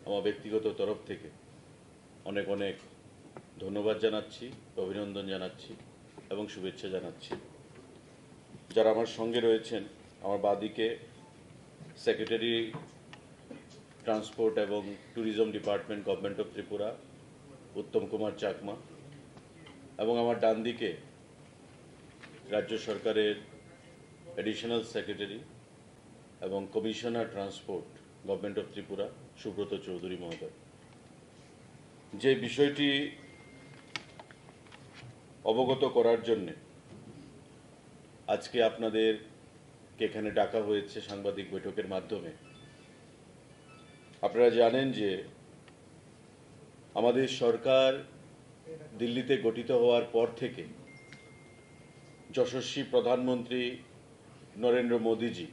আমার ব্যক্তিগত তরফ থেকে অনেক অনেক ধন্যবাদ জানাচ্ছি, অভিনন্দন জানাচ্ছি এবং শুভেচ্ছা জানাচ্ছি। যারা আমার সঙ্গে রয়েছেন, আমার বাদিকে সেক্রেটারি ট্রান্সপোর্ট এবং tourism department government of Tripura Uttam Kumar Chakma, এবং আমার ডান দিকে রাজ্য সরকারের এডিশনাল সেক্রেটারি এবং commissioner transport government of Tripura Subrata Chowdhury মহোদয়। যে বিষয়টি অবগত করার জন্যে আজকে আপনাদেরকে এখানে ডাকা হয়েছে সাংবাদিক বৈঠকের মাধ্যমে, আপনারা জানেন যে আমাদের সরকার দিল্লিতে গঠিত হওয়ার পর থেকে যশস্বী প্রধানমন্ত্রী নরেন্দ্র মোদীজি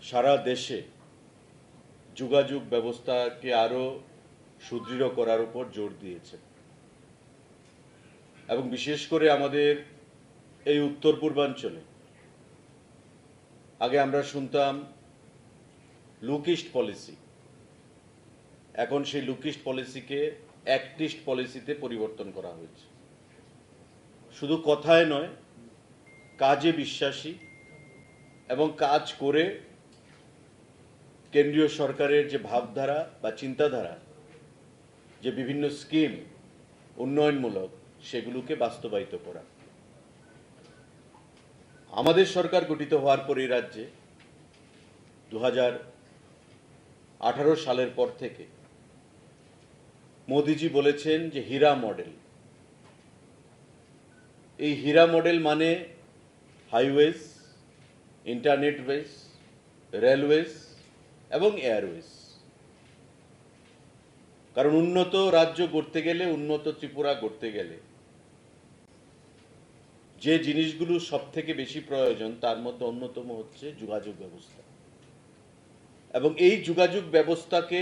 সারা দেশে যোগাযোগ ব্যবস্থাকে আরও সুদৃঢ় করার উপর জোর দিয়েছে এবং বিশেষ করে আমাদের এই উত্তর পূর্বাঞ্চলে আগে আমরা শুনতাম লুক ইস্ট পলিসি, এখন সেই লুক ইস্ট পলিসিকে অ্যাক্ট ইস্ট পলিসিতে পরিবর্তন করা হয়েছে। শুধু কথায় নয়, কাজে বিশ্বাসী এবং কাজ করে কেন্দ্রীয় সরকারের যে ভাবধারা বা চিন্তাধারা, যে বিভিন্ন স্কিম উন্নয়নমূলক, সেগুলোকে বাস্তবায়িত করা। আমাদের সরকার গঠিত হওয়ার পর এই রাজ্যে 2018 সালের পর থেকে মোদিজি বলেছেন যে হীরা মডেল। এই হীরা মডেল মানে হাইওয়েজ, ইন্টারনেটওয়েজ, রেলওয়েজ এবং এয়ারওয়েজ। কারণ উন্নত রাজ্য গড়তে গেলে, উন্নত ত্রিপুরা গড়তে গেলে যে জিনিসগুলো সব থেকে বেশি প্রয়োজন তার মধ্যে অন্যতম হচ্ছে যোগাযোগ ব্যবস্থা, এবং এই যোগাযোগ ব্যবস্থাকে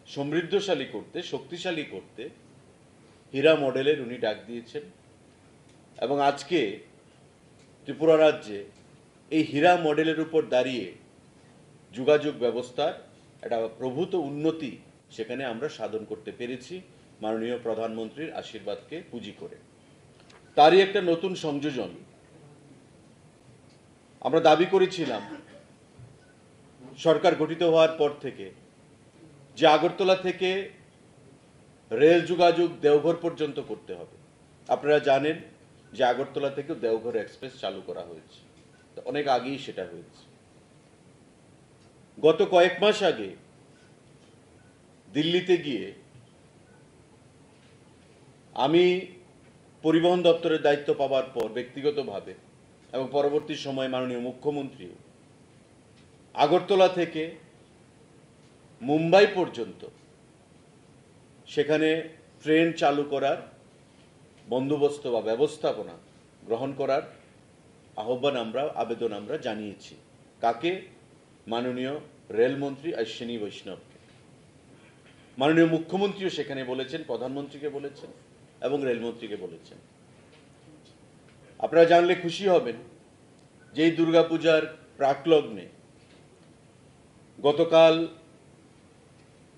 সমৃদ্ধশালী করতে, শক্তিশালী করতে হীরা মডেলের উনি ডাক দিয়েছেন। এবং আজকে ত্রিপুরা রাজ্যে এই হীরা মডেলের উপর দাঁড়িয়ে যোগাযোগ ব্যবস্থার একটা প্রভূত উন্নতি সেখানে আমরা সাধন করতে পেরেছি মাননীয় প্রধানমন্ত্রীর আশীর্বাদকে পুঁজি করে। তারই একটা নতুন সংযোজন আমরা দাবি করেছিলাম সরকার গঠিত হওয়ার পর থেকে, যে আগরতলা থেকে রেল যোগাযোগ দেওঘর পর্যন্ত করতে হবে। আপনারা জানেন যে আগরতলা থেকে দেওঘর এক্সপ্রেস চালু করা হয়েছে, অনেক আগেই সেটা হয়েছে। গত কয়েক মাস আগে দিল্লিতে গিয়ে আমি পরিবহন দপ্তরের দায়িত্ব পাওয়ার পর ব্যক্তিগতভাবে এবং পরবর্তী সময়ে মাননীয় মুখ্যমন্ত্রীও আগরতলা থেকে মুম্বাই পর্যন্ত সেখানে ট্রেন চালু করার বন্দোবস্ত বা ব্যবস্থাপনা গ্রহণ করার আবেদন আমরা জানিয়েছি। কাকে? মাননীয় রেলমন্ত্রী অশ্বিনী বৈষ্ণবকে। মাননীয় মুখ্যমন্ত্রীও সেখানে বলেছেন, প্রধানমন্ত্রীকে বলেছেন এবং রেলমন্ত্রীকে বলেছেন। আপনারা জানলে খুশি হবেন যে এই দুর্গাপূজার প্রাকলগ্নে গতকাল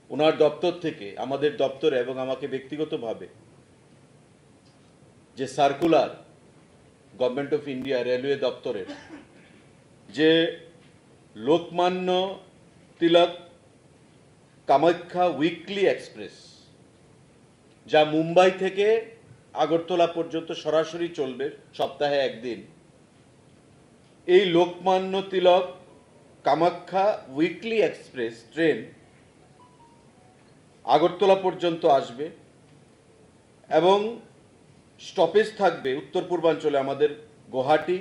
ওনার দপ্তর থেকে আমাদের দপ্তরে এবং আমাকে ব্যক্তিগতভাবে যে circular government of India railway দপ্তরের, যে লোকমান্য তিলক কামাখ্যা উইকলি এক্সপ্রেস, যা মুম্বাই থেকে আগরতলা পর্যন্ত সরাসরি চলবে সপ্তাহে একদিন, এই Lokmanya Tilak Kamakhya weekly express train Agartala পর্যন্ত আসবে এবং স্টপেজ থাকবে উত্তর পূর্বাঞ্চলে আমাদের গুয়াহাটি,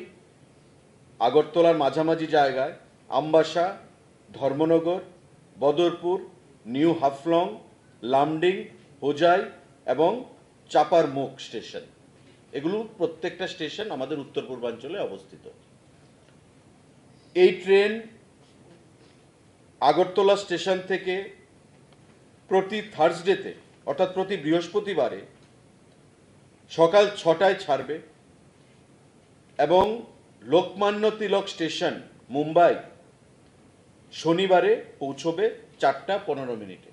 আগরতলার মাঝামাঝি জায়গায় আমবাসা, ধর্মনগর, বদরপুর, নিউ হাফলং, লামডিং, হোজাই এবং চাপার মুখ স্টেশন। এগুলো প্রত্যেকটা স্টেশন আমাদের উত্তর পূর্বাঞ্চলে অবস্থিত। এই ট্রেন আগরতলা স্টেশন থেকে প্রতি থার্সডেতে, অর্থাৎ প্রতি বৃহস্পতিবারে সকাল 6টায় ছাড়বে এবং লোকমান্য তিলক স্টেশন মুম্বাই শনিবারে পৌঁছবে 4:15।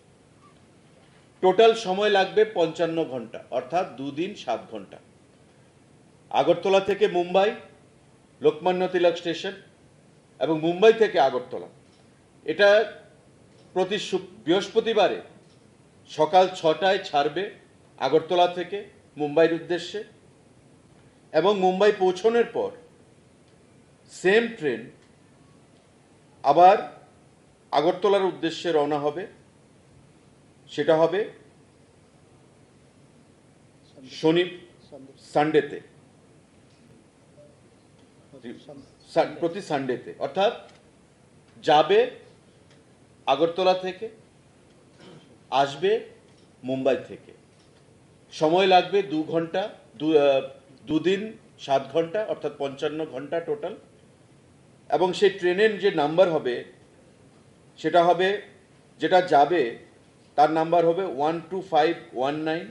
টোটাল সময় লাগবে 55 ঘন্টা, অর্থাৎ 2 দিন 7 ঘন্টা। আগরতলা থেকে মুম্বাই, লোকমান্য তিলক স্টেশন, এবং মুম্বাই থেকে আগরতলা, এটা প্রতি বৃহস্পতিবারে সকাল 6টায় ছাড়বে আগরতলা থেকে মুম্বাইয়ের উদ্দেশ্যে, এবং মুম্বাই পৌঁছানোর পর সেম ট্রেন আবার আগরতলার উদ্দেশ্যে রওনা হবে। সেটা হবে সানডেতে, প্রতি সানডেতে, অর্থাৎ যাবে আগরতলা থেকে, আসবে মুম্বাই থেকে। সময় লাগবে 2 ঘন্টা, 2 দিন 7 ঘন্টা, অর্থাৎ 55 ঘন্টা টোটাল। এবং সেই ট্রেনের যে নাম্বার হবে সেটা হবে, যেটা যাবে তার নাম্বার হবে 12519,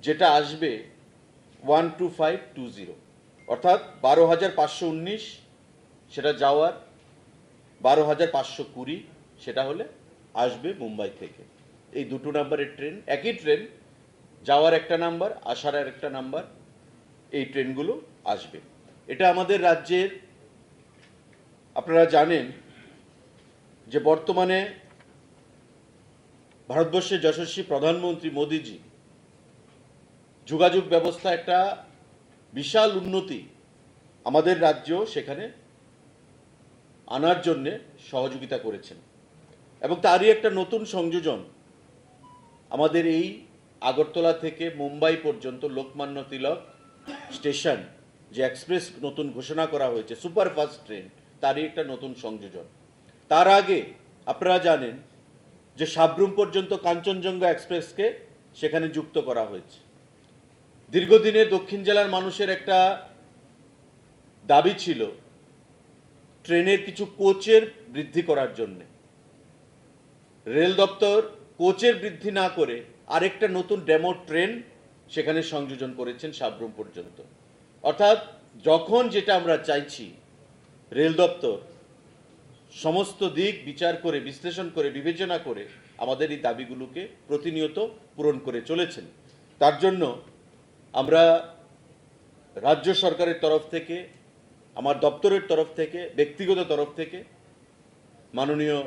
যেটা আসবে 12520, অর্থাৎ 12,519 সেটা যাওয়ার, 12,520 সেটা হলে আসবে মুম্বাই থেকে। এই দুটো নাম্বারের ট্রেন, একই ট্রেন, যাওয়ার একটা নাম্বার, আসার আর একটা নাম্বার, এই ট্রেনগুলো আসবে। এটা আমাদের রাজ্যের, আপনারা জানেন যে বর্তমানে ভারতবর্ষের যশস্বী প্রধানমন্ত্রী মোদিজি যোগাযোগ ব্যবস্থা একটা বিশাল উন্নতি আমাদের রাজ্য সেখানে আনার জন্য সহযোগিতা করেছেন, এবং তারই একটা নতুন সংযোজন আমাদের এই আগরতলা থেকে মুম্বাই পর্যন্ত লোকমান্য তিলক স্টেশন, যে এক্সপ্রেস নতুন ঘোষণা করা হয়েছে, সুপারফাস্ট ট্রেন, তারই একটা নতুন সংযোজন। তার আগে আপনারা জানেন যে সাবরুম পর্যন্ত কাঞ্চনজঙ্ঘা এক্সপ্রেসকে সেখানে যুক্ত করা হয়েছে। দীর্ঘদিনে দক্ষিণ জেলার মানুষের একটা দাবি ছিল ট্রেনের কিছু কোচের বৃদ্ধি করার জন্য। রেল দপ্তর কোচের বৃদ্ধি না করে আরেকটা নতুন ডেমো ট্রেন সেখানে সংযোজন করেছেন সাবরুম পর্যন্ত। অর্থাৎ যখন যেটা আমরা চাইছি, রেল দপ্তর সমস্ত দিক বিচার করে, বিশ্লেষণ করে, বিবেচনা করে আমাদের এই দাবিগুলোকে প্রতিনিয়ত পূরণ করে চলেছেন। তার জন্য আমরা রাজ্য সরকারের তরফ থেকে, আমার দপ্তরের তরফ থেকে, ব্যক্তিগত তরফ থেকে মাননীয়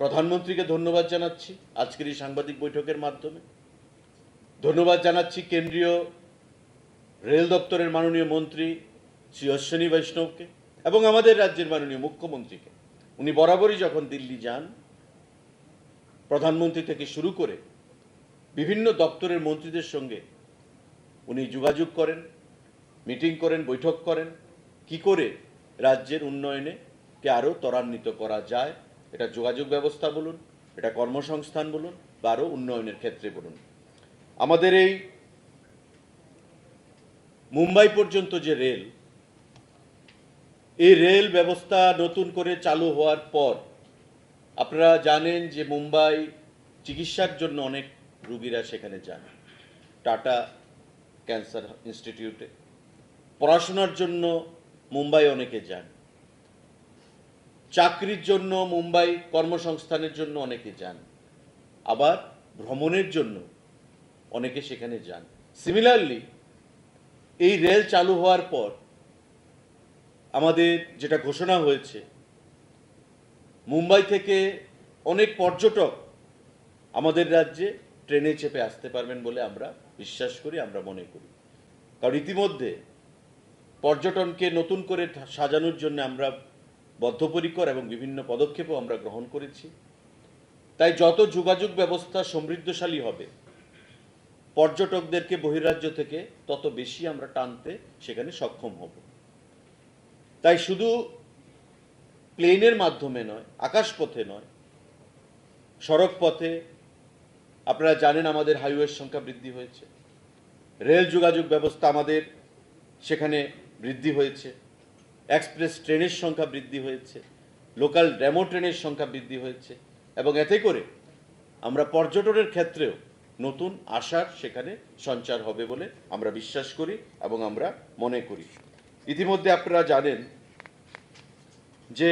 প্রধানমন্ত্রীকে ধন্যবাদ জানাচ্ছি আজকের এই সাংবাদিক বৈঠকের মাধ্যমে। ধন্যবাদ জানাচ্ছি কেন্দ্রীয় রেল দপ্তরের মাননীয় মন্ত্রী শ্রী অশ্বিনী বৈষ্ণবকে, এবং আমাদের রাজ্যের মাননীয় মুখ্যমন্ত্রীকে। উনি বরাবরই যখন দিল্লি যান, প্রধানমন্ত্রী থেকে শুরু করে বিভিন্ন দপ্তরের মন্ত্রীদের সঙ্গে উনি যোগাযোগ করেন, মিটিং করেন, বৈঠক করেন, কি করে রাজ্যের উন্নয়নে কে আরও ত্বরান্বিত করা যায়। এটা যোগাযোগ ব্যবস্থা বলুন, এটা কর্মসংস্থান বলুন, বা আরও উন্নয়নের ক্ষেত্রে বলুন। আমাদের এই মুম্বাই পর্যন্ত যে রেল, এই রেল ব্যবস্থা নতুন করে চালু হওয়ার পর আপনারা জানেন যে মুম্বাই চিকিৎসার জন্য অনেক রোগীরা সেখানে যান, টাটা ক্যান্সার ইনস্টিটিউটে। পড়াশোনার জন্য মুম্বাই অনেকে যান, চাকরির জন্য মুম্বাই, কর্মসংস্থানের জন্য অনেকে যান, আবার ভ্রমণের জন্য অনেকে সেখানে যান। সিমিলারলি এই রেল চালু হওয়ার পর আমাদের যেটা ঘোষণা হয়েছে, মুম্বাই থেকে অনেক পর্যটক আমাদের রাজ্যে ট্রেনে চেপে আসতে পারবেন বলে আমরা বিশ্বাস করি, আমরা মনে করি। কারণ ইতিমধ্যে পর্যটনকে নতুন করে সাজানোর জন্য আমরা বদ্ধপরিকর এবং বিভিন্ন পদক্ষেপও আমরা গ্রহণ করেছি। তাই যত যোগাযোগ ব্যবস্থা সমৃদ্ধশালী হবে, পর্যটকদেরকে বহির্রাজ্য থেকে তত বেশি আমরা টানতে সেখানে সক্ষম হব। তাই শুধু প্লেনের মাধ্যমে নয়, আকাশপথে নয়, সড়ক পথে আপনারা জানেন আমাদের হাইওয়ের সংখ্যা বৃদ্ধি হয়েছে, রেল যোগাযোগ ব্যবস্থা আমাদের সেখানে বৃদ্ধি হয়েছে, এক্সপ্রেস ট্রেনের সংখ্যা বৃদ্ধি হয়েছে, লোকাল ডেমো ট্রেনের সংখ্যা বৃদ্ধি হয়েছে, এবং এতে করে আমরা পর্যটনের ক্ষেত্রেও নতুন আশার সেখানে সঞ্চার হবে বলে আমরা বিশ্বাস করি এবং আমরা মনে করি। ইতিমধ্যে আপনারা জানেন যে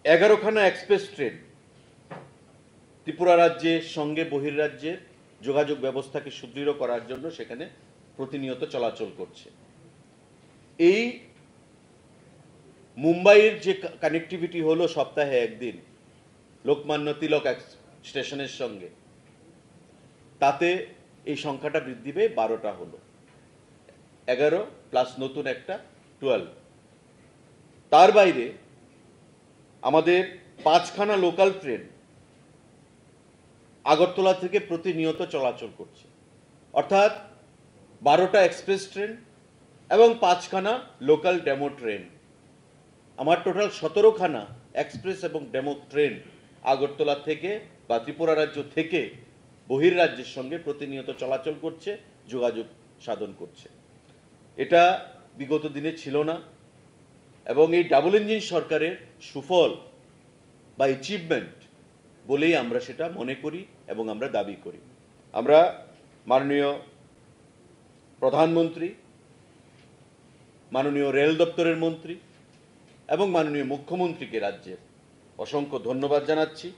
11খানা এক্সপ্রেস ট্রেন ত্রিপুরা রাজ্যের সঙ্গে বহির্রাজ্যের যোগাযোগ ব্যবস্থাকে সুদৃঢ় করার জন্য সেখানে প্রতিনিয়ত চলাচল করছে। এই মুম্বাইয়ের যে কানেক্টিভিটি হলো সপ্তাহে একদিন লোকমান্য তিলক স্টেশনের সঙ্গে, তাতে এই সংখ্যাটা বৃদ্ধি পেয়ে 12টা হলো। 11 প্লাস নতুন একটা 12। তার বাইরে আমাদের 5খানা লোকাল ট্রেন আগরতলা থেকে প্রতিনিয়ত চলাচল করছে, অর্থাৎ 12টা এক্সপ্রেস ট্রেন এবং 5খানা লোকাল ডেমো ট্রেন। আমার টোটাল 17খানা এক্সপ্রেস এবং ডেমো ট্রেন আগরতলা থেকে বা ত্রিপুরা রাজ্য থেকে বহির্রাজ্যের সঙ্গে প্রতিনিয়ত চলাচল করছে, যোগাযোগ সাধন করছে। এটা বিগত দিনে ছিল না, এবং এই ডাবল ইঞ্জিন সরকারের সুফল বা অ্যাচিভমেন্ট বলেই আমরা সেটা মনে করি এবং আমরা দাবি করি। আমরা মাননীয় প্রধানমন্ত্রী, মাননীয় রেল দপ্তরের মন্ত্রী এবং মাননীয় মুখ্যমন্ত্রীকে রাজ্যের অসংখ্য ধন্যবাদ জানাচ্ছি।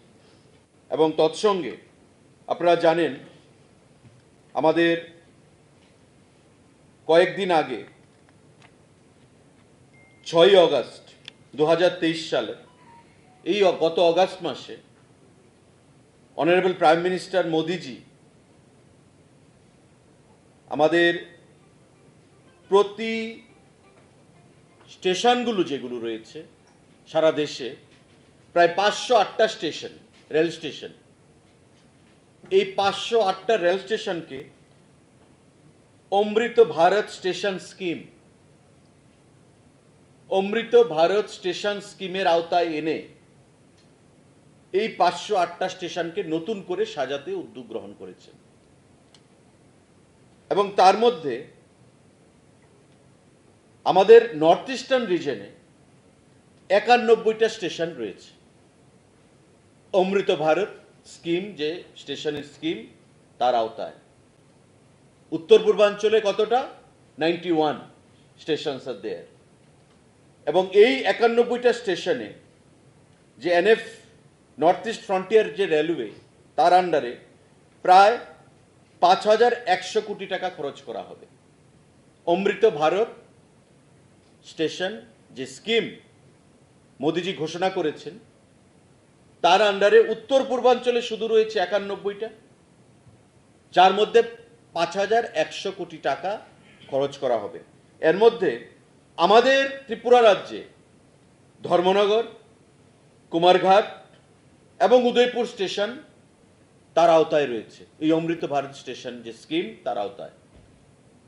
এবং তৎসঙ্গে আপনারা জানেন, আমাদের কয়েকদিন আগে 6ই অগস্ট 2023 সালে, এই গত অগস্ট মাসে অনারেবল প্রাইম মিনিস্টার মোদিজি আমাদের প্রতি স্টেশনগুলো যেগুলো রয়েছে সারা দেশে, প্রায় 508টা স্টেশন, রেল স্টেশন, এই 508টা রেল স্টেশনকে অমৃত ভারত স্টেশন স্কিম, অমৃত ভারত স্টেশন স্কিমের আওতায় এনে এই 508টা স্টেশনকে নতুন করে সাজাতে উদ্যোগ গ্রহণ করেছেন। এবং তার মধ্যে আমাদের নর্থ ইস্টার্ন রিজনে 91টা স্টেশন রয়েছে অমৃত ভারত স্কিম, যে স্টেশনের স্কিম, তার আওতায়। উত্তর পূর্বাঞ্চলে কতটা? 91 স্টেশনস আর দেয়ার। এবং এই 91টা স্টেশনে যে এনএফ নর্থ ইস্ট ফ্রন্টিয়ার যে রেলওয়ে, তার আন্ডারে প্রায় 5100 কোটি টাকা খরচ করা হবে। অমৃত ভারত স্টেশন যে স্কিম মোদিজি ঘোষণা করেছেন, তার আন্ডারে উত্তর পূর্বাঞ্চলে শুধু রয়েছে 91টা, যার মধ্যে 5100 কোটি টাকা খরচ করা হবে। এর মধ্যে আমাদের ত্রিপুরা রাজ্যে ধর্মনগর, কুমারঘাট এবং উদয়পুর স্টেশন তার আওতায় রয়েছে এই অমৃত ভারত স্টেশন যে স্কিম, তার আওতায়,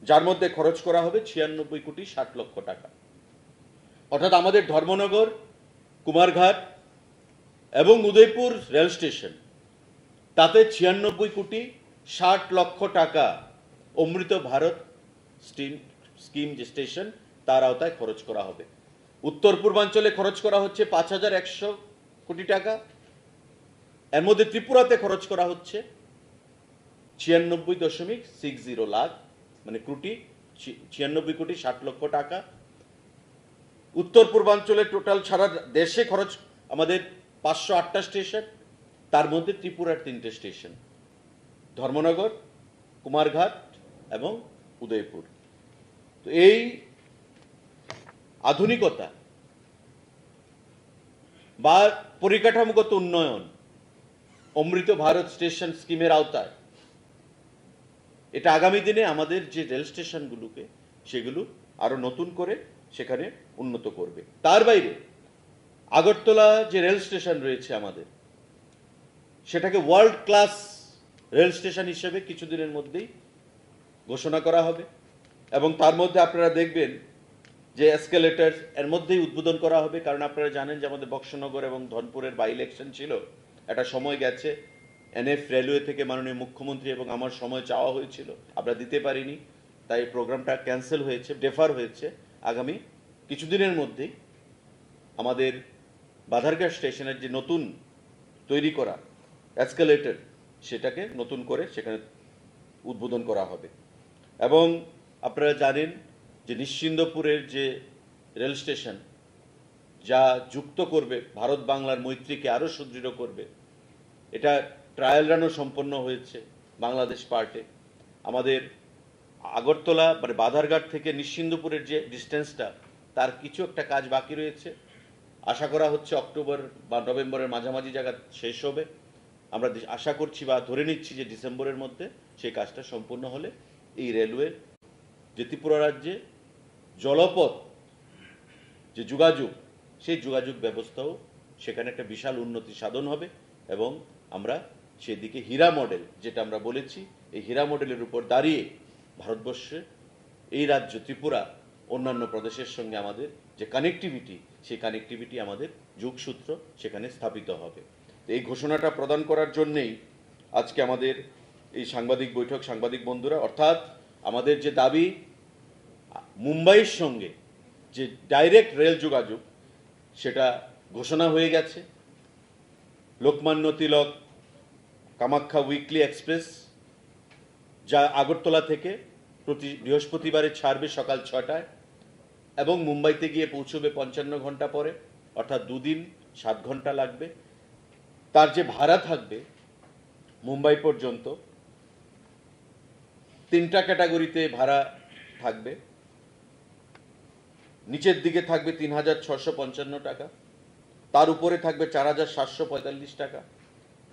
যার মধ্যে খরচ করা হবে 96 কোটি 60 লক্ষ টাকা। অর্থাৎ আমাদের ধর্মনগর, কুমারঘাট এবং উদয়পুর রেল স্টেশন, তাতে 96 কোটি 60 লক্ষ টাকা অমৃত ভারত স্কিম যে স্টেশন, তার আওতায় খরচ করা হবে। উত্তর পূর্বাঞ্চলে খরচ করা হচ্ছে 5100 কোটি টাকা, এর মধ্যে ত্রিপুরাতে খরচ করা হচ্ছে 96.60 লাখ, মানে কোটি 96 কোটি 60 লক্ষ টাকা। উত্তর পূর্বাঞ্চলে টোটাল সারা দেশে খরচ আমাদের 508টা স্টেশন, তার মধ্যে ত্রিপুরার 3টে স্টেশন, ধর্মনগর, কুমারঘাট এবং উদয়পুর। তো এই আধুনিকতা বা পরিকাঠামোগত উন্নয়ন অমৃত ভারত স্টেশন স্কিমের আওতায়, এটা আগামী দিনে আমাদের যে রেল স্টেশনগুলোকে, সেগুলো আরো নতুন করে সেখানে উন্নত করবে। তার বাইরে আগরতলা যে রেল স্টেশন রয়েছে আমাদের, সেটাকে ওয়ার্ল্ড ক্লাস রেল স্টেশন হিসেবে কিছুদিনের মধ্যেই ঘোষণা করা হবে। এবং তার মধ্যে আপনারা দেখবেন যে এসকেলেটর এর মধ্যেই উদ্বোধন করা হবে, কারণ আপনারা জানেন যে আমাদের বক্সনগর এবং ধনপুরের বাই ইলেকশন ছিল, একটা সময় গেছে, এনএফ রেলওয়ে থেকে মাননীয় মুখ্যমন্ত্রী এবং আমার সময় চাওয়া হয়েছিল, আমরা দিতে পারিনি, তাই প্রোগ্রামটা ক্যান্সেল হয়েছে, ডেফার হয়েছে। আগামী কিছুদিনের মধ্যেই আমাদের বাধারঘাট স্টেশনের যে নতুন তৈরি করা এসকেলেটর, সেটাকে নতুন করে সেখানে উদ্বোধন করা হবে। এবং আপনারা জানেন যে নিশ্চিন্দপুরের যে রেল স্টেশন, যা যুক্ত করবে ভারত বাংলার মৈত্রীকে আরও সুদৃঢ় করবে। এটা ট্রায়াল রানও সম্পন্ন হয়েছে বাংলাদেশ পার্টে। আমাদের আগরতলা মানে বাধারঘাট থেকে নিশ্চিন্দপুরের যে ডিস্টেন্সটা, তার কিছু একটা কাজ বাকি রয়েছে। আশা করা হচ্ছে অক্টোবর বা নভেম্বরের মাঝামাঝি জায়গা শেষ হবে। আমরা আশা করছি বা ধরে নিচ্ছি যে ডিসেম্বরের মধ্যে সেই কাজটা সম্পূর্ণ হলে এই রেলওয়ে যে ত্রিপুরা রাজ্যে জলপথ যে যোগাযোগ, সেই যোগাযোগ ব্যবস্থাও সেখানে একটা বিশাল উন্নতি সাধন হবে এবং আমরা সেদিকে হীরা মডেল, যেটা আমরা বলেছি, এই হীরা মডেলের উপর দাঁড়িয়ে ভারতবর্ষে এই রাজ্য ত্রিপুরা অন্যান্য প্রদেশের সঙ্গে আমাদের যে কানেক্টিভিটি, সেই কানেক্টিভিটি আমাদের যোগসূত্র সেখানে স্থাপিত হবে। এই ঘোষণাটা প্রদান করার জন্যেই আজকে আমাদের এই সাংবাদিক বৈঠক। সাংবাদিক বন্ধুরা, অর্থাৎ আমাদের যে দাবি মুম্বাইয়ের সঙ্গে যে ডাইরেক্ট রেল যোগাযোগ, সেটা ঘোষণা হয়ে গেছে। লোকমান্য তিলক কামাখ্যা উইকলি এক্সপ্রেস, যা আগরতলা থেকে প্রতি বৃহস্পতিবারে ছাড়বে সকাল 6টায় এবং মুম্বাইতে গিয়ে পৌঁছবে 55 ঘন্টা পরে, অর্থাৎ 2 দিন 7 ঘন্টা লাগবে। তার যে ভাড়া থাকবে মুম্বাই পর্যন্ত 3টা ক্যাটাগরিতে ভাড়া থাকবে। নিচের দিকে থাকবে 3,655 টাকা, তার উপরে থাকবে 4,745 টাকা,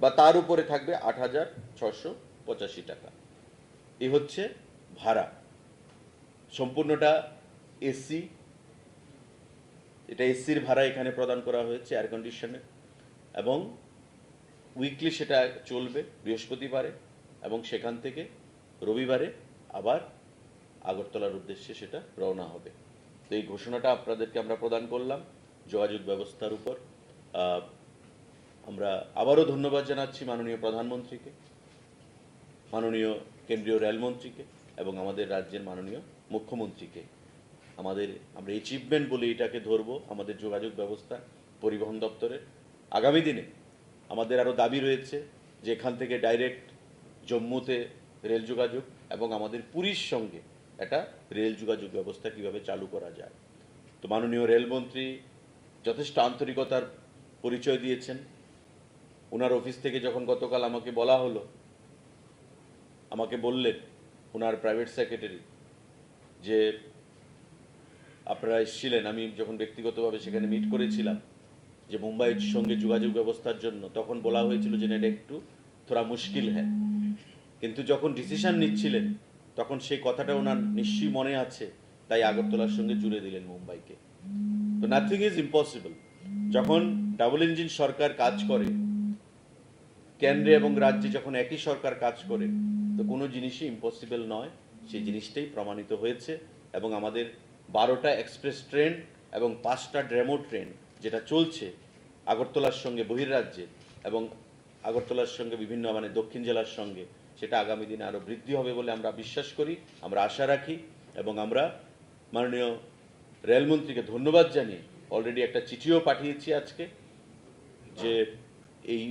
বা তার উপরে থাকবে 8,685 টাকা। এই হচ্ছে ভাড়া। সম্পূর্ণটা এসি, এটা এসির ভাড়া এখানে প্রদান করা হয়েছে এয়ার কন্ডিশনে, এবং উইকলি সেটা চলবে বৃহস্পতিবারে এবং সেখান থেকে রবিবারে আবার আগরতলার উদ্দেশ্যে সেটা রওনা হবে। তো এই ঘোষণাটা আপনাদেরকে আমরা প্রদান করলাম যোগাযোগ ব্যবস্থার উপর। আমরা আবারও ধন্যবাদ জানাচ্ছি মাননীয় প্রধানমন্ত্রীকে, মাননীয় কেন্দ্রীয় রেলমন্ত্রীকে এবং আমাদের রাজ্যের মাননীয় মুখ্যমন্ত্রীকে। আমরা অ্যাচিভমেন্ট বলে এটাকে ধরবো আমাদের যোগাযোগ ব্যবস্থা, পরিবহন দপ্তরের। আগামী দিনে আমাদের আরও দাবি রয়েছে যে এখান থেকে ডাইরেক্ট জম্মুতে রেল যোগাযোগ এবং আমাদের পুরীর সঙ্গে একটা রেল যোগাযোগ ব্যবস্থা কিভাবে চালু করা যায়। তো মাননীয় রেলমন্ত্রী যথেষ্ট আন্তরিকতার পরিচয় দিয়েছেন। ওনার অফিস থেকে যখন গতকাল আমাকে বলা হলো, আমাকে বললেন ওনার প্রাইভেট সেক্রেটারি যে আপনারা এসেছিলেন, আমি যখন ব্যক্তিগতভাবে সেখানে মিট করেছিলাম যে মুম্বাইয়ের সঙ্গে যোগাযোগ ব্যবস্থার জন্য, তখন বলা হয়েছিল যে এটা একটু থোড়া মুশকিল হ্যাঁ, কিন্তু যখন ডিসিশন নিচ্ছিলেন তখন সেই কথাটা ওনার নিশ্চয়ই মনে আছে, তাই আগরতলার সঙ্গে জুড়ে দিলেন মুম্বাইকে। তো নাথিং ইজ ইম্পসিবল। যখন ডাবল ইঞ্জিন সরকার কাজ করে, কেন্দ্রে এবং রাজ্যে যখন একই সরকার কাজ করে, তো কোনো জিনিসই ইম্পসিবল নয়। সেই জিনিসটাই প্রমাণিত হয়েছে এবং আমাদের 12টা এক্সপ্রেস ট্রেন এবং 5টা ডেমো ট্রেন যেটা চলছে আগরতলার সঙ্গে বহির্রাজ্যে এবং আগরতলার সঙ্গে বিভিন্ন দক্ষিণ জেলার সঙ্গে, সেটা আগামী দিনে আরও বৃদ্ধি হবে বলে আমরা বিশ্বাস করি, আমরা আশা রাখি। এবং আমরা মাননীয় রেলমন্ত্রীকে ধন্যবাদ জানিয়ে অলরেডি একটা চিঠিও পাঠিয়েছি আজকে, যে এই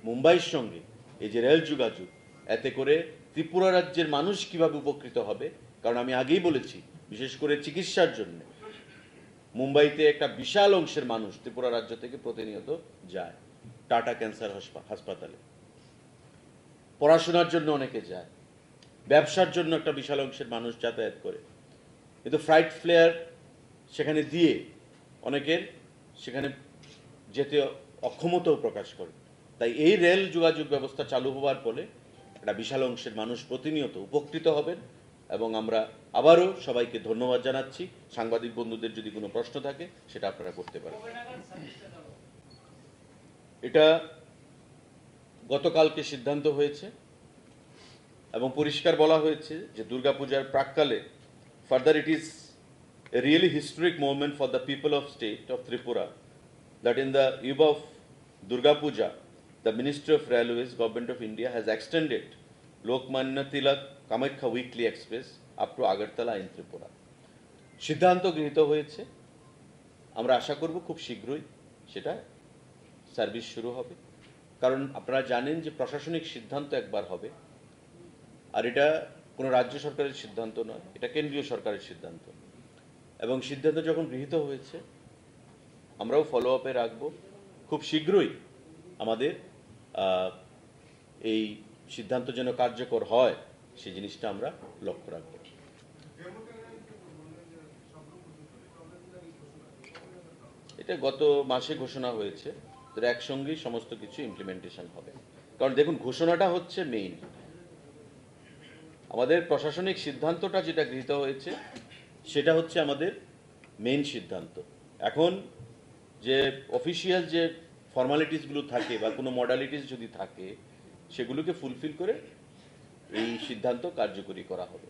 মুম্বাইয়ের সঙ্গে এই যে রেল যোগাযোগ, এতে করে ত্রিপুরা রাজ্যের মানুষ কিভাবে উপকৃত হবে। কারণ আমি আগেই বলেছি, বিশেষ করে চিকিৎসার জন্য মুম্বাইতে একটা বিশাল অংশের মানুষ ত্রিপুরা রাজ্য থেকে প্রতিনিয়ত যায়। টাটা ক্যান্সার হাসপাতালে পড়াশোনার জন্য অনেকে যায়, ব্যবসার জন্য একটা বিশাল অংশের মানুষ যাতায়াত করে, কিন্তু ফ্লাইট ফেয়ার সেখানে দিয়ে অনেকের সেখানে যেতে অক্ষমতাও প্রকাশ করে। তাই এই রেল যোগাযোগ ব্যবস্থা চালু হওয়ার ফলে একটা বিশাল অংশের মানুষ প্রতিনিয়ত উপকৃত হবেন। এবং আমরা আবারও সবাইকে ধন্যবাদ জানাচ্ছি। সাংবাদিক বন্ধুদের যদি কোনো প্রশ্ন থাকে সেটা আপনারা করতে পারেন। এটা গতকালকে সিদ্ধান্ত হয়েছে এবং পরিষ্কার বলা হয়েছে যে দুর্গাপূজার প্রাককালে further it is a really historic moment for the people of state of Tripura that in the eve of Durga Puja, the Ministry of Railways, Government of India has extended Lokmanya Tilak Kamakhya Weekly Express up to Agartala in Tripura. সিদ্ধান্ত গৃহীত হয়েছে, আমরা আশা করব খুব শীঘ্রই সেটা service শুরু হবে। কারণ আপনারা জানেন যে প্রশাসনিক সিদ্ধান্ত একবার হবে, আর এটা কোনো রাজ্য সরকারের সিদ্ধান্ত নয়, এটা কেন্দ্রীয় সরকারের সিদ্ধান্ত। এবং সিদ্ধান্ত যখন গৃহীত হয়েছে আমরাও ফলো আপে রাখবো। খুব শীঘ্রই আমাদের এই সিদ্ধান্ত যেন কার্যকর হয় সেই জিনিসটা আমরা লক্ষ্য রাখবো। এটা গত মাসে ঘোষণা হয়েছে, তো একসঙ্গেই সমস্ত কিছু ইমপ্লিমেন্টেশন হবে। কারণ দেখুন, ঘোষণাটা হচ্ছে মেইন, আমাদের প্রশাসনিক সিদ্ধান্তটা যেটা গৃহীত হয়েছে সেটা হচ্ছে আমাদের মেইন সিদ্ধান্ত। এখন যে অফিসিয়াল যে ফর্মালিটিসগুলো থাকে বা কোনো মডালিটিস যদি থাকে সেগুলোকে ফুলফিল করে এই সিদ্ধান্ত কার্যকরী করা হবে।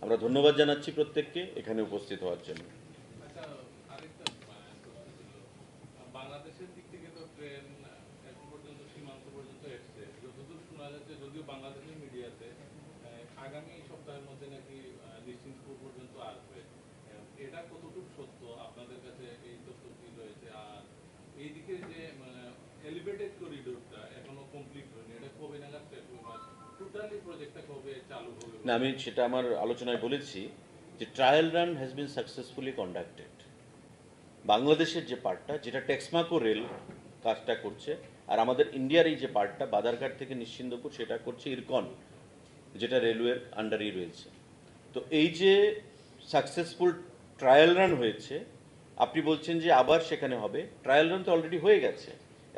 আমরা ধন্যবাদ জানাচ্ছি প্রত্যেককে এখানে উপস্থিত হওয়ার জন্য। বাংলাদেশের দিক থেকে তো ট্রেন এখন পর্যন্ত সীমান্ত পর্যন্ত এসছে, যতদূর শোনা যাচ্ছে, যদিও বাংলাদেশের মিডিয়াতে আগামী সপ্তাহের মধ্যে নাকি নিশ্চিন্তপুর পর্যন্ত আসবে। এটা কতটুকু সত্য আপনাদের কাছে এই তথ্য কি রয়েছে? আর এইদিকে যে এলিভেটেড করিডোরটা এখনো কমপ্লিট হয়নি, এটা কবে নাগাদ শেষ হবে? টোটালি প্রজেক্টটা কবে চালু হবে? না, আমি সেটা আমার আলোচনায় বলেছি যে trial run has been successfully conducted. বাংলাদেশের যে পার্টটা, যেটা টেক্সমাকো রেল কাজটা করছে, আর আমাদের ইন্ডিয়ার এই যে পার্টটা বাদারঘাট থেকে নিশ্চিন্দপুর, সেটা করছে ইরকন, যেটা রেলওয়ের আন্ডারেই রয়েছে। তো এই যে সাকসেসফুল ট্রায়াল রান হয়েছে, আপনি বলছেন যে আবার সেখানে হবে, ট্রায়াল রান তো অলরেডি হয়ে গেছে।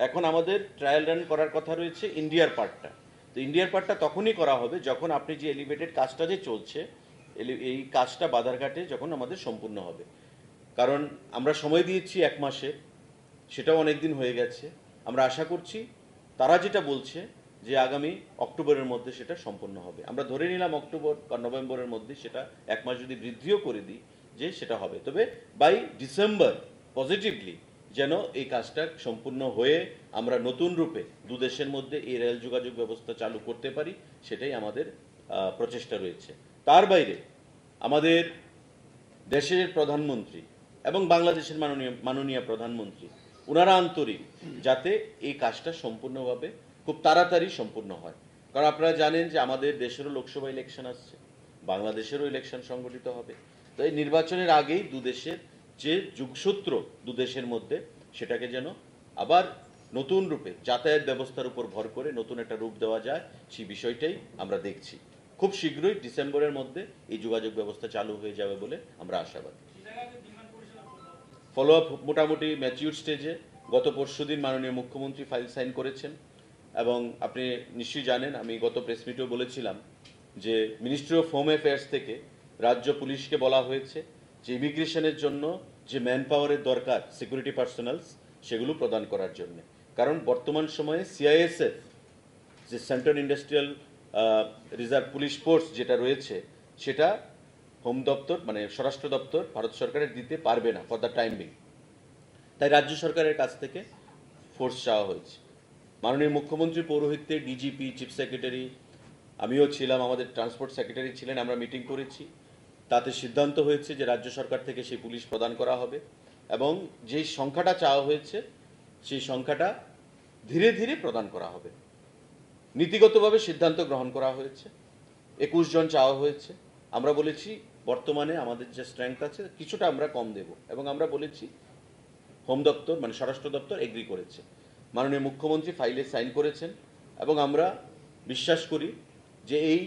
এখন আমাদের ট্রায়াল রান করার কথা রয়েছে ইন্ডিয়ার পার্টটা। তো ইন্ডিয়ার পার্টটা তখনই করা হবে যখন আপনি যে এলিভেটেড কাজটা যে চলছে, এই কাজটা বাদারঘাটে যখন আমাদের সম্পূর্ণ হবে। কারণ আমরা সময় দিয়েছি 1 মাসে, সেটাও অনেক দিন হয়ে গেছে। আমরা আশা করছি তারা যেটা বলছে যে আগামী অক্টোবরের মধ্যে সেটা সম্পন্ন হবে। আমরা ধরে নিলাম অক্টোবর বা নভেম্বরের মধ্যে, সেটা 1 মাস যদি বৃদ্ধিও করে দিই যে সেটা হবে, তবে বাই ডিসেম্বর পজিটিভলি যেন এই কাজটা সম্পূর্ণ হয়ে আমরা নতুন রূপে দুদেশের মধ্যে এই রেল যোগাযোগ ব্যবস্থা চালু করতে পারি, সেটাই আমাদের প্রচেষ্টা রয়েছে। তার বাইরে আমাদের দেশের প্রধানমন্ত্রী এবং বাংলাদেশের মাননীয় প্রধানমন্ত্রী, ওনারা আন্তরিক যাতে এই কাজটা সম্পূর্ণভাবে খুব তাড়াতাড়ি সম্পূর্ণ হয়। কারণ আপনারা জানেন যে আমাদের দেশেরও লোকসভা ইলেকশন আসছে, বাংলাদেশেরও ইলেকশন সংগঠিত হবে। তো এই নির্বাচনের আগেই দুদেশের যে যোগসূত্র দুদেশের মধ্যে, সেটাকে যেন আবার নতুন রূপে যাতায়াত ব্যবস্থার উপর ভর করে নতুন একটা রূপ দেওয়া যায়, সেই বিষয়টাই আমরা দেখছি। খুব শীঘ্রই ডিসেম্বরের মধ্যে এই যোগাযোগ ব্যবস্থা চালু হয়ে যাবে বলে আমরা আশাবাদী। ফলো আপ মোটামুটি ম্যাচিউর স্টেজে। গত পরশুদিন মাননীয় মুখ্যমন্ত্রী ফাইল সাইন করেছেন, এবং আপনি নিশ্চয়ই জানেন, আমি গত প্রেস মিটেও বলেছিলাম যে মিনিস্ট্রি অফ হোম অ্যাফেয়ার্স থেকে রাজ্য পুলিশকে বলা হয়েছে যে ইমিগ্রেশনের জন্য যে ম্যান পাওয়ারের দরকার, সিকিউরিটি পার্সোনালস, সেগুলো প্রদান করার জন্য। কারণ বর্তমান সময়ে সিআইএসএফ যে central industrial reserve police force যেটা রয়েছে, সেটা হোম দপ্তর মানে স্বরাষ্ট্র দপ্তর ভারত সরকারের দিতে পারবে না ফর দ্য টাইম বিং। তাই রাজ্য সরকারের কাছ থেকে ফোর্স চাওয়া হয়েছে। মাননীয় মুখ্যমন্ত্রী পৌরোহিত্যে ডিজিপি, চিফ সেক্রেটারি, আমিও ছিলাম, আমাদের ট্রান্সপোর্ট সেক্রেটারি ছিলেন, আমরা মিটিং করেছি। তাতে সিদ্ধান্ত হয়েছে যে রাজ্য সরকার থেকে সেই পুলিশ প্রদান করা হবে, এবং যেই সংখ্যাটা চাওয়া হয়েছে সেই সংখ্যাটা ধীরে ধীরে প্রদান করা হবে। নীতিগতভাবে সিদ্ধান্ত গ্রহণ করা হয়েছে, 21 জন চাওয়া হয়েছে। আমরা বলেছি বর্তমানে আমাদের যে স্ট্রেংথ আছে কিছুটা আমরা কম দেব, এবং আমরা বলেছি হোম দপ্তর মানে স্বরাষ্ট্র দপ্তর এগ্রি করেছে। মাননীয় মুখ্যমন্ত্রী ফাইলে সাইন করেছেন, এবং আমরা বিশ্বাস করি যে এই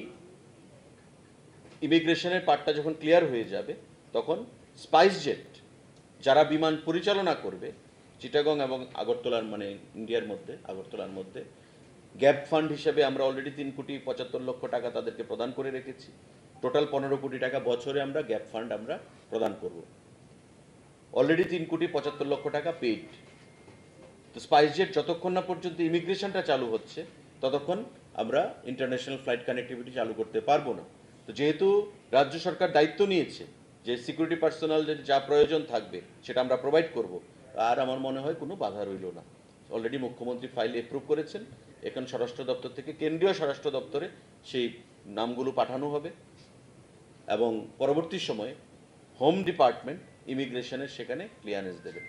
ইমিগ্রেশনের পার্টটা যখন ক্লিয়ার হয়ে যাবে, তখন স্পাইস জেট যারা বিমান পরিচালনা করবে চিটাগং এবং আগরতলার মানে ইন্ডিয়ার মধ্যে আগরতলার মধ্যে, গ্যাপ ফান্ড হিসেবে আমরা অলরেডি 3,75,00,000 টাকা তাদেরকে প্রদান করে রেখেছি। টোটাল 15 কোটি টাকা বছরে আমরা গ্যাপ ফান্ড আমরা প্রদান করব। অলরেডি 3,75,00,000 টাকা পেইড। তো স্পাইস জেট যতক্ষণ না পর্যন্ত ইমিগ্রেশনটা চালু হচ্ছে, ততক্ষণ আমরা ইন্টারন্যাশনাল ফ্লাইট কানেক্টিভিটি চালু করতে পারবো না। তো যেহেতু রাজ্য সরকার দায়িত্ব নিয়েছে যে সিকিউরিটি পার্সোনাল যা প্রয়োজন থাকবে সেটা আমরা প্রোভাইড করব, আর আমার মনে হয় কোনো বাধা রইল না। অলরেডি মুখ্যমন্ত্রী ফাইল অ্যাপ্রুভ করেছেন, এখন স্বরাষ্ট্র দপ্তর থেকে কেন্দ্রীয় স্বরাষ্ট্র দপ্তরে সেই নামগুলো পাঠানো হবে, এবং পরবর্তী সময়ে হোম ডিপার্টমেন্ট ইমিগ্রেশনের সেখানে ক্লিয়ারেন্স দেবে।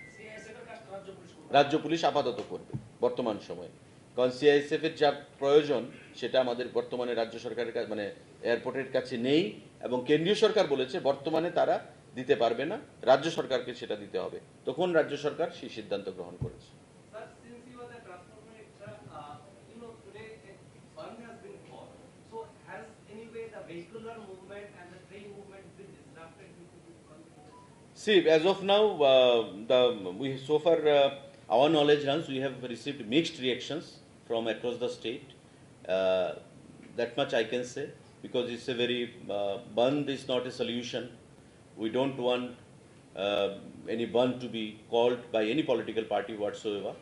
রাজ্য পুলিশ আপাতত করবে বর্তমান সময়ে, কারণ সিআইএসএফ এর যা প্রয়োজন সেটা আমাদের বর্তমানে রাজ্য সরকারের কাছে মানে এয়ারপোর্টের কাছে নেই, এবং কেন্দ্রীয় সরকার বলেছে বর্তমানে তারা দিতে পারবে না, রাজ্য সরকারকে সেটা দিতে হবে। তখন রাজ্য সরকার সেই সিদ্ধান্ত গ্রহণ করেছে। Sir, since you are the transport minister, today a ban has been called. So has anyway the vehicular movement and the train movement been disrupted due to this ban? See, as of now, so far our knowledge runs, we have received mixed reactions from across the state. That much I can say, because it's a very band is not a solution. We don't want any band to be called by any political party whatsoever.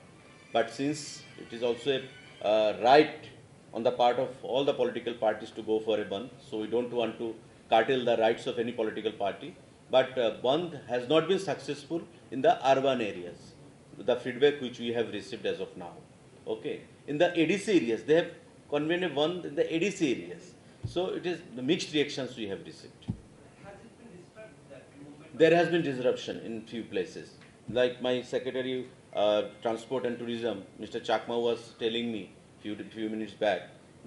But since it is also a right on the part of all the political parties to go for a band, so we don't want to curtail the rights of any political party. But band has not been successful in the urban areas, the feedback which we have received as of now. Okay, in the ADC areas, they have convened a band in the ADC areas. So it is the mixed reactions we have received. Has it been disrupted that movement? There has been disruption in few places. Like my Secretary Transport and Tourism, Mr. Chakma, was telling me few minutes back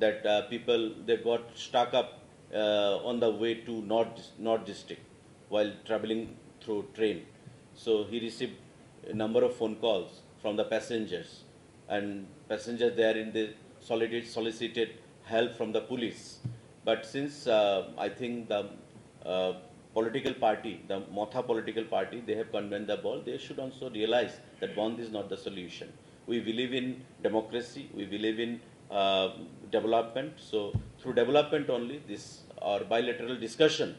that people, they got stuck up on the way to North District while traveling through train. So he received a number of phone calls from the passengers, and passengers there in the solicited help from the police. But since I think the political party, the Motha political party, they have condemned the ball, they should also realize that bond is not the solution. We believe in democracy, we believe in development. So through development only, this or bilateral discussion,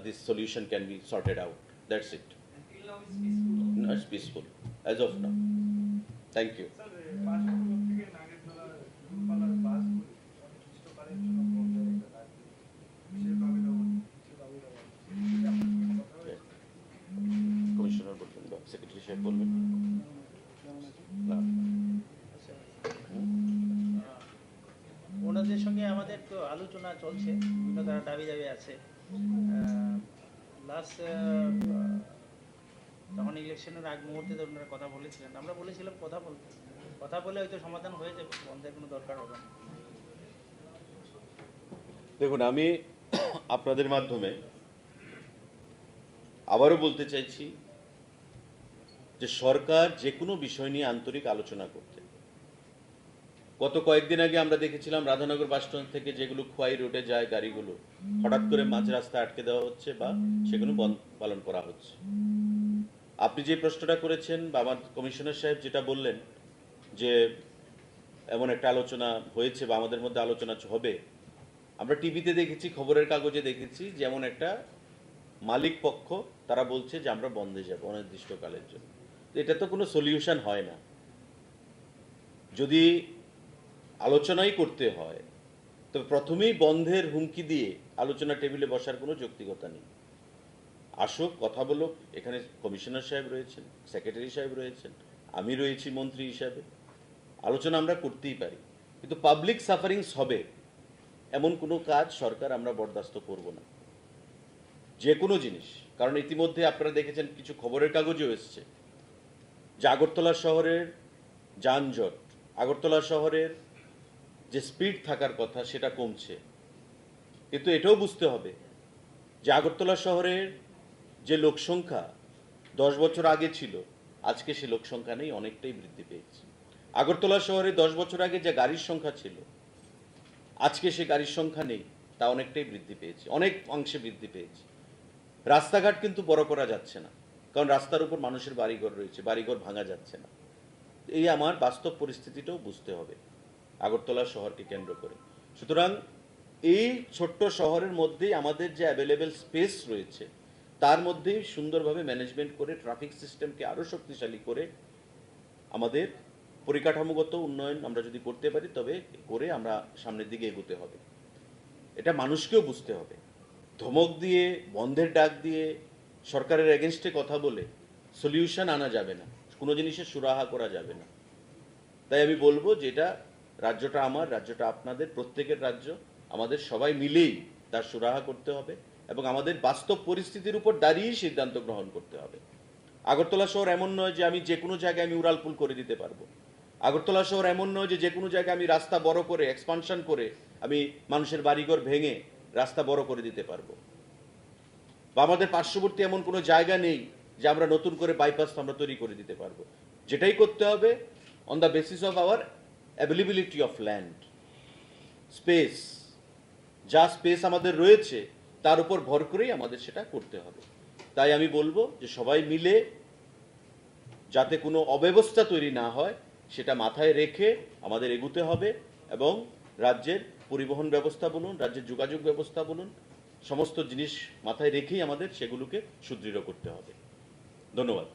this solution can be sorted out. That's it. Until now it's peaceful. No, it's peaceful as of now. Thank you. Sir পাঁচশো থেকে নাগেরতলা দূরপাল্লার বাসগুলি অনির্দিষ্টকালের জন্য বন্ধ রেখে রাখবে বিশেষ দাবি কথা হয়েছে। কমিশনার বলবেন বা সেক্রেটারি সাহেব বলবেন। না। ওনাদের সঙ্গে আমাদের তো আলোচনা চলছে, বিভিন্ন তারা দাবি আছে। লাস্ট তখন ইলেকশনের আগ মুহূর্তে তো ওনারা কথা বলেছিলেন, আমরা বলেছিলাম কথা বলে হয়তো সমাধান হয়ে যাবে, বন্ধের কোনো দরকার হবে না। দেখুন, আমি আপনাদের মাধ্যমে আবারও বলতে চাইছি যে সরকার যে কোনো বিষয় নিয়ে আন্তরিক আলোচনা করতে। গত কয়েকদিন আগে আমরা দেখেছিলাম রাধানগর বাস স্ট্যান্ড থেকে যেগুলো খোয়াই রোডে যায় গাড়িগুলো হঠাৎ করে মাঝ রাস্তায় আটকে দেওয়া হচ্ছে বা সেগুলো বন্ধ পালন করা হচ্ছে। আপনি যে প্রশ্নটা করেছেন বা আমার কমিশনার সাহেব যেটা বললেন যে এমন একটা আলোচনা হয়েছে বা আমাদের মধ্যে আলোচনা হবে, আমরা টিভিতে দেখেছি, খবরের কাগজে দেখেছি যে এমন একটা মালিক পক্ষ তারা বলছে যে আমরা বন্ধে যাব অনির্দিষ্টকালের জন্য। এটা তো কোনো সলিউশন হয় না। যদি আলোচনাই করতে হয় তবে প্রথমেই বন্ধের হুমকি দিয়ে আলোচনা টেবিলে বসার কোনো যৌক্তিকতা নেই। আসুক, কথা বলুক, এখানে কমিশনার সাহেব রয়েছেন, সেক্রেটারি সাহেব রয়েছেন, আমি রয়েছি মন্ত্রী হিসাবে, আলোচনা আমরা করতেই পারি, কিন্তু পাবলিক সাফারিংস হবে এমন কোনো কাজ সরকার আমরা বরদাস্ত করব না, যে কোনো জিনিস। কারণ ইতিমধ্যে আপনারা দেখেছেন, কিছু খবরের কাগজেও এসছে যে আগরতলা শহরের যানজট, আগরতলা শহরের যে স্পিড থাকার কথা সেটা কমছে। কিন্তু এটাও বুঝতে হবে যে আগরতলা শহরের যে লোকসংখ্যা 10 বছর আগে ছিল, আজকে সে লোকসংখ্যা নেই, অনেকটাই বৃদ্ধি পেয়েছে। আগরতলা শহরে 10 বছর আগে যে গাড়ির সংখ্যা ছিল, আজকে সে গাড়ির সংখ্যা নেই, তা অনেকটাই বৃদ্ধি পেয়েছে, অনেক অংশে বৃদ্ধি পেয়েছে। রাস্তাঘাট কিন্তু বড় করা যাচ্ছে না, কারণ রাস্তার উপর মানুষের বাড়িঘর রয়েছে, বাড়িঘর ভাঙা যাচ্ছে না। এই আমার বাস্তব পরিস্থিতিটাও বুঝতে হবে আগরতলা শহরকে কেন্দ্র করে। সুতরাং এই ছোট্ট শহরের মধ্যেই আমাদের যে অ্যাভেলেবেল স্পেস রয়েছে তার মধ্যেই সুন্দরভাবে ম্যানেজমেন্ট করে ট্রাফিক সিস্টেমকে আরও শক্তিশালী করে আমাদের পরিকাঠামোগত উন্নয়ন আমরা যদি করতে পারি, তবে করে আমরা সামনের দিকে এগোতে হবে। এটা মানুষকেও বুঝতে হবে। ধমক দিয়ে, বন্ধের ডাক দিয়ে, সরকারের এগেনস্টে কথা বলে সলিউশন আনা যাবে না, কোনো জিনিসের সুরাহা করা যাবে না। তাই আমি বলবো যে এটা রাজ্যটা আমার, রাজ্যটা আপনাদের, প্রত্যেকের রাজ্য, আমাদের সবাই মিলেই তার সুরাহা করতে হবে এবং আমাদের বাস্তব পরিস্থিতির উপর দাঁড়িয়েই সিদ্ধান্ত গ্রহণ করতে হবে। আগরতলা শহর এমন নয় যে আমি যে কোনো জায়গায় আমি উড়ালপুল করে দিতে পারবো। আগরতলা শহর এমন নয় যে যে কোনো জায়গায় আমি রাস্তা বড় করে, এক্সপানশন করে আমি মানুষের বাড়িঘর ভেঙে রাস্তা বড় করে দিতে পারবো। বা আমাদের পার্শ্ববর্তী এমন কোনো জায়গা নেই যে আমরা নতুন করে বাইপাস আমরা তৈরি করে দিতে পারবো। যেটাই করতে হবে on the basis of our availability of land, space, যা স্পেস আমাদের রয়েছে তার উপর ভর করেই আমাদের সেটা করতে হবে। তাই আমি বলবো যে সবাই মিলে যাতে কোনো অব্যবস্থা তৈরি না হয় সেটা মাথায় রেখে আমাদের এগুতে হবে, এবং রাজ্যের পরিবহন ব্যবস্থা বলুন, রাজ্যের যোগাযোগ ব্যবস্থা বলুন, সমস্ত জিনিস মাথায় রেখেই আমাদের সেগুলোকে সুদৃঢ় করতে হবে। ধন্যবাদ।